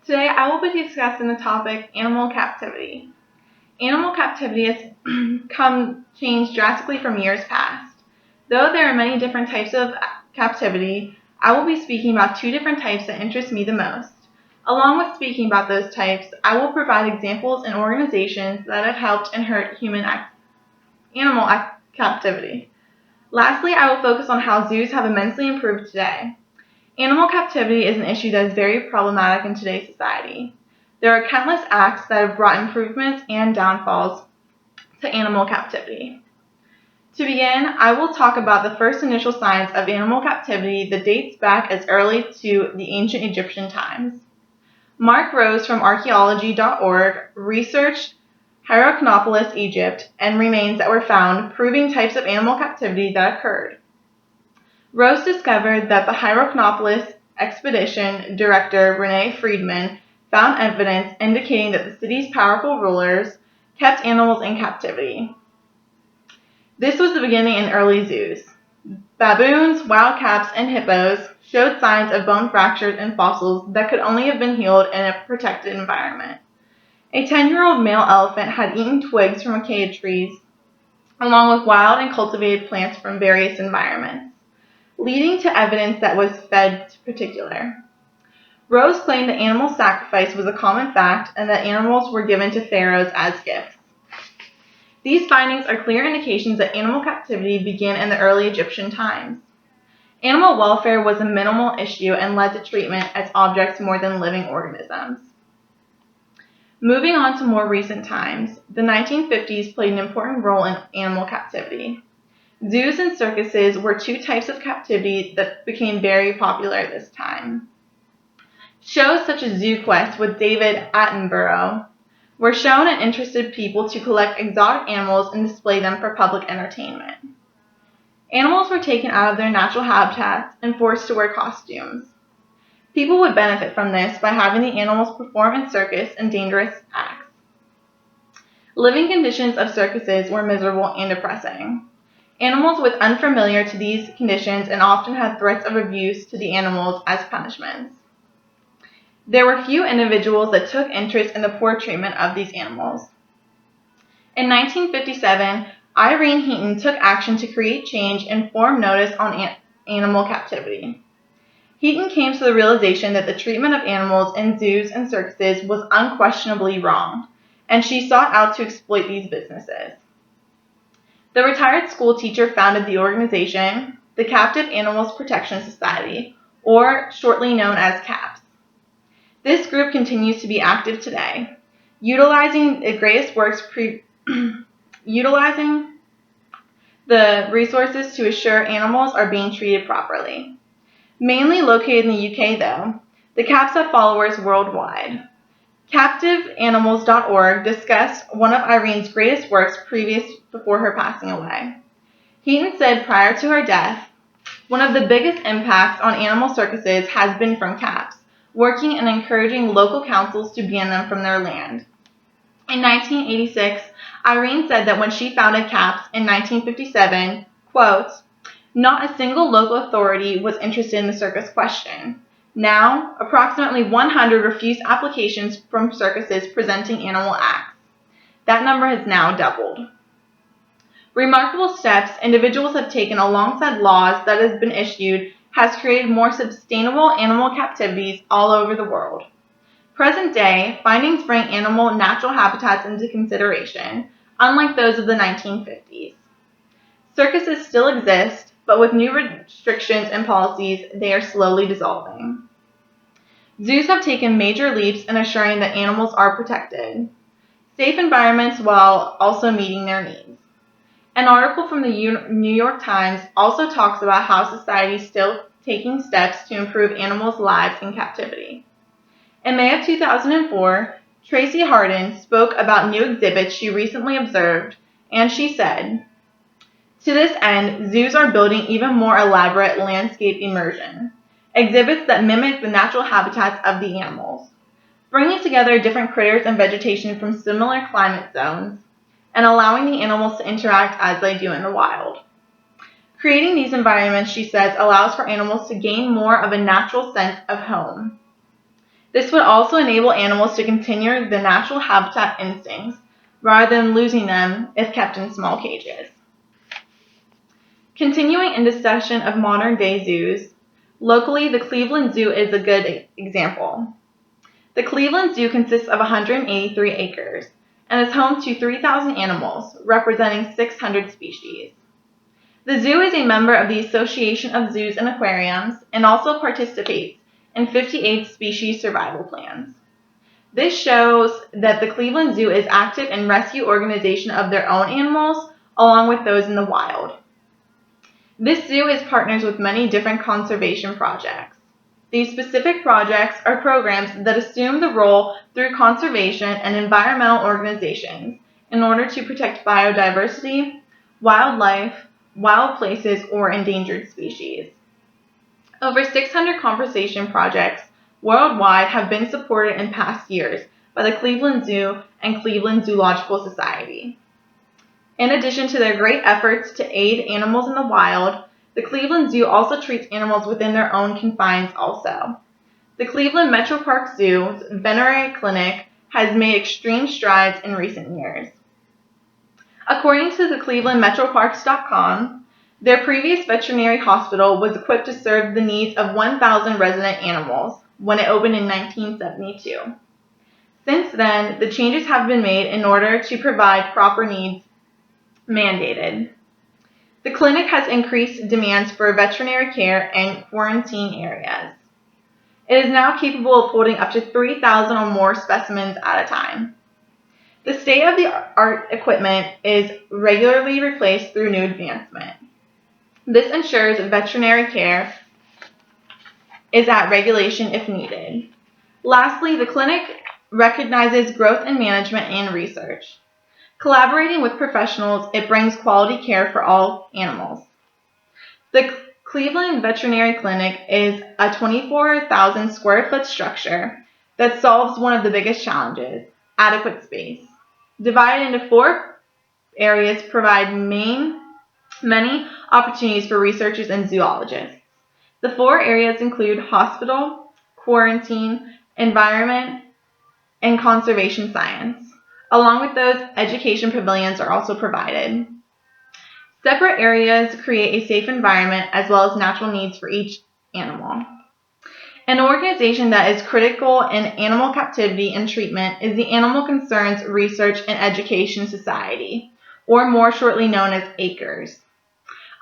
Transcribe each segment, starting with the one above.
Today I will be discussing the topic animal captivity. Animal captivity has changed drastically from years past. Though there are many different types of captivity, I will be speaking about two different types that interest me the most. Along with speaking about those types, I will provide examples and organizations that have helped and hurt animal captivity. Lastly, I will focus on how zoos have immensely improved today. Animal captivity is an issue that is very problematic in today's society. There are countless acts that have brought improvements and downfalls to animal captivity. To begin, I will talk about the first initial signs of animal captivity that dates back as early to the ancient Egyptian times. Mark Rose from archaeology.org researched Hierakonpolis, Egypt, and remains that were found proving types of animal captivity that occurred. Rose discovered that the Hierakonpolis expedition director Rene Friedman found evidence indicating that the city's powerful rulers kept animals in captivity. This was the beginning in early zoos. Baboons, wildcats, and hippos showed signs of bone fractures and fossils that could only have been healed in a protected environment. A 10-year-old male elephant had eaten twigs from acacia trees, along with wild and cultivated plants from various environments, leading to evidence that was fed to particular. Rose claimed that animal sacrifice was a common fact and that animals were given to pharaohs as gifts. These findings are clear indications that animal captivity began in the early Egyptian times. Animal welfare was a minimal issue and led to treatment as objects more than living organisms. Moving on to more recent times, the 1950s played an important role in animal captivity. Zoos and circuses were two types of captivity that became very popular at this time. Shows such as Zoo Quest with David Attenborough were shown and interested people to collect exotic animals and display them for public entertainment. Animals were taken out of their natural habitats and forced to wear costumes. People would benefit from this by having the animals perform in circus and dangerous acts. Living conditions of circuses were miserable and depressing. Animals were unfamiliar to these conditions and often had threats of abuse to the animals as punishments. There were few individuals that took interest in the poor treatment of these animals. In 1957, Irene Heaton took action to create change and form notice on animal captivity. Heaton came to the realization that the treatment of animals in zoos and circuses was unquestionably wrong, and she sought out to exploit these businesses. The retired school teacher founded the organization, the Captive Animals Protection Society, or shortly known as CAPS. This group continues to be active today, utilizing the resources to assure animals are being treated properly. Mainly located in the UK, though, the CAPS have followers worldwide. CaptiveAnimals.org discussed one of Irene's greatest works before her passing away. Heaton said prior to her death, "One of the biggest impacts on animal circuses has been from CAPS, working and encouraging local councils to ban them from their land." In 1986, Irene said that when she founded CAPS in 1957, quote, "Not a single local authority was interested in the circus question. Now, approximately 100 refused applications from circuses presenting animal acts. That number has now doubled." Remarkable steps individuals have taken alongside laws that have been issued has created more sustainable animal captivities all over the world. Present day, findings bring animal natural habitats into consideration, unlike those of the 1950s. Circuses still exist, but with new restrictions and policies, they are slowly dissolving. Zoos have taken major leaps in assuring that animals are protected, safe environments while also meeting their needs. An article from the New York Times also talks about how society is still taking steps to improve animals' lives in captivity. In May of 2004, Tracy Harden spoke about new exhibits she recently observed, and she said, "To this end, zoos are building even more elaborate landscape immersion, exhibits that mimic the natural habitats of the animals, bringing together different critters and vegetation from similar climate zones, and allowing the animals to interact as they do in the wild. Creating these environments," she says, "allows for animals to gain more of a natural sense of home. This would also enable animals to continue the natural habitat instincts rather than losing them if kept in small cages. Continuing in discussion of modern-day zoos, locally the Cleveland Zoo is a good example. The Cleveland Zoo consists of 183 acres and is home to 3,000 animals, representing 600 species. The zoo is a member of the Association of Zoos and Aquariums and also participates in 58 species survival plans. This shows that the Cleveland Zoo is active in rescue organization of their own animals along with those in the wild. This zoo is partners with many different conservation projects. These specific projects are programs that assume the role through conservation and environmental organizations in order to protect biodiversity, wildlife, wild places, or endangered species. Over 600 conservation projects worldwide have been supported in past years by the Cleveland Zoo and Cleveland Zoological Society. In addition to their great efforts to aid animals in the wild, the Cleveland Zoo also treats animals within their own confines also. The Cleveland Metro Park Zoo's veterinary clinic has made extreme strides in recent years. According to the clevelandmetroparks.com, their previous veterinary hospital was equipped to serve the needs of 1,000 resident animals when it opened in 1972. Since then, the changes have been made in order to provide proper needs mandated. The clinic has increased demands for veterinary care and quarantine areas. It is now capable of holding up to 3,000 or more specimens at a time. The state-of-the-art equipment is regularly replaced through new advancement. This ensures veterinary care is at regulation if needed. Lastly, the clinic recognizes growth in management and research. Collaborating with professionals, it brings quality care for all animals. The Cleveland Veterinary Clinic is a 24,000 square foot structure that solves one of the biggest challenges, adequate space. Divided into 4 areas provide many opportunities for researchers and zoologists. The 4 areas include hospital, quarantine, environment, and conservation science. Along with those, education pavilions are also provided. Separate areas create a safe environment as well as natural needs for each animal. An organization that is critical in animal captivity and treatment is the Animal Concerns Research and Education Society, or more shortly known as ACRES.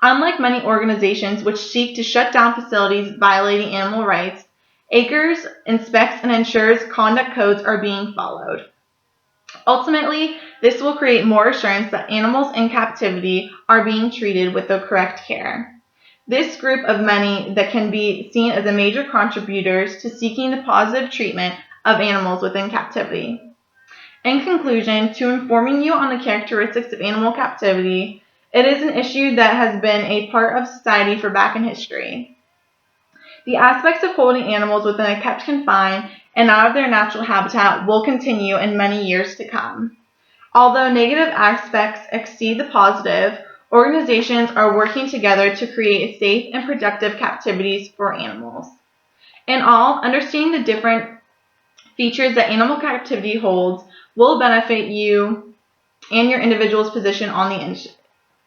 Unlike many organizations which seek to shut down facilities violating animal rights, ACRES inspects and ensures conduct codes are being followed. Ultimately, this will create more assurance that animals in captivity are being treated with the correct care. This group of many that can be seen as a major contributors to seeking the positive treatment of animals within captivity. In conclusion, to informing you on the characteristics of animal captivity, it is an issue that has been a part of society for back in history. The aspects of holding animals within a kept confine and out of their natural habitat will continue in many years to come. Although negative aspects exceed the positive, organizations are working together to create safe and productive captivities for animals. In all, understanding the different features that animal captivity holds will benefit you and your individual's position on the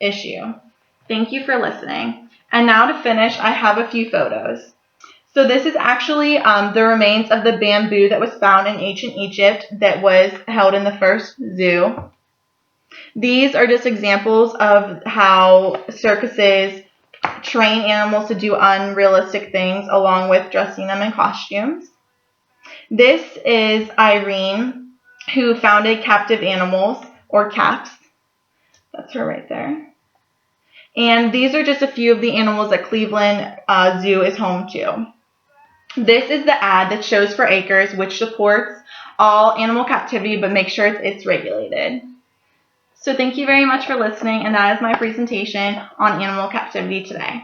issue. Thank you for listening. And now to finish, I have a few photos. So this is actually the remains of the bamboo that was found in ancient Egypt that was held in the first zoo. These are just examples of how circuses train animals to do unrealistic things along with dressing them in costumes. This is Irene, who founded Captive Animals, or CAPS. That's her right there. And these are just a few of the animals that Cleveland Zoo is home to. This is the ad that shows for ACRES, which supports all animal captivity, but make sure it's regulated. So thank you very much for listening, and that is my presentation on animal captivity today.